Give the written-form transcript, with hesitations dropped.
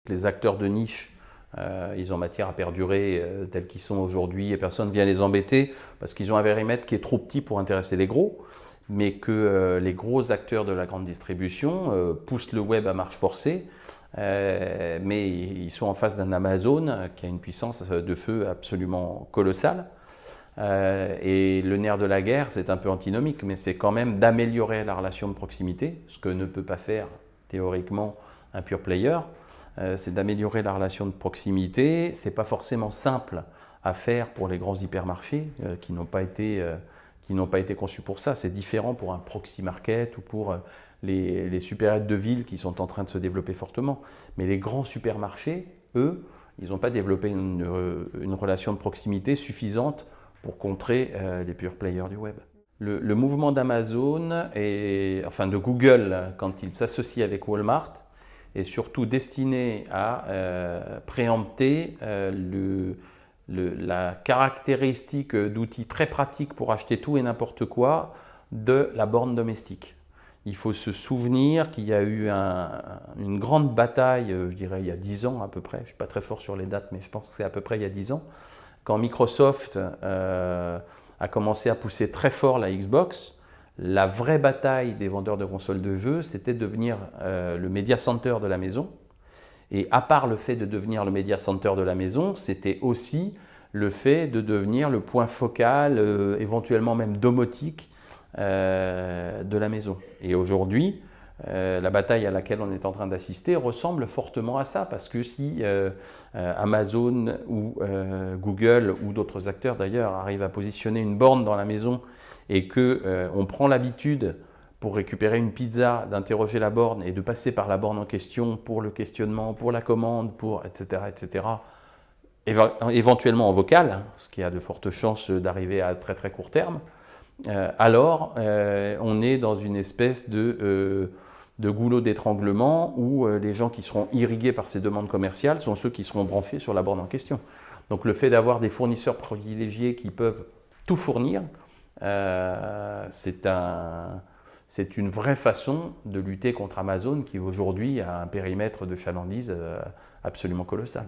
les acteurs de niche, ils ont matière à perdurer tels qu'ils sont aujourd'hui et personne ne vient les embêter parce qu'ils ont un périmètre qui est trop petit pour intéresser les gros, mais que les gros acteurs de la grande distribution poussent le web à marche forcée, mais ils sont en face d'un Amazon qui a une puissance de feu absolument colossale. Et le nerf de la guerre, c'est un peu antinomique, mais c'est quand même d'améliorer la relation de proximité, ce que ne peut pas faire théoriquement un pure player. C'est d'améliorer la relation de proximité. C'est pas forcément simple à faire pour les grands hypermarchés qui n'ont pas été conçus pour ça. C'est différent pour un proxy market ou pour les supérettes de ville qui sont en train de se développer fortement. Mais les grands supermarchés, eux, ils n'ont pas développé une relation de proximité suffisante pour contrer les pure players du web. Le mouvement d'Amazon, enfin de Google, quand il s'associe avec Walmart, est surtout destiné à préempter la caractéristique d'outils très pratiques pour acheter tout et n'importe quoi de la borne domestique. Il faut se souvenir qu'il y a eu une grande bataille, je dirais il y a 10 ans à peu près, je ne suis pas très fort sur les dates, mais je pense que c'est à peu près il y a 10 ans, quand Microsoft a commencé à pousser très fort la Xbox. La vraie bataille des vendeurs de consoles de jeux, c'était de devenir le media center de la maison. Et à part le fait de devenir le media center de la maison, c'était aussi le fait de devenir le point focal, éventuellement même domotique de la maison. Et aujourd'hui, la bataille à laquelle on est en train d'assister ressemble fortement à ça, parce que si Amazon ou Google ou d'autres acteurs d'ailleurs arrivent à positionner une borne dans la maison et qu'on prend l'habitude pour récupérer une pizza d'interroger la borne et de passer par la borne en question pour le questionnement, pour la commande, pour etc., éventuellement en vocal, ce qui a de fortes chances d'arriver à très très court terme, alors on est dans une espèce de goulot d'étranglement où les gens qui seront irrigués par ces demandes commerciales sont ceux qui seront branchés sur la borne en question. Donc le fait d'avoir des fournisseurs privilégiés qui peuvent tout fournir, c'est une vraie façon de lutter contre Amazon qui aujourd'hui a un périmètre de chalandise absolument colossal.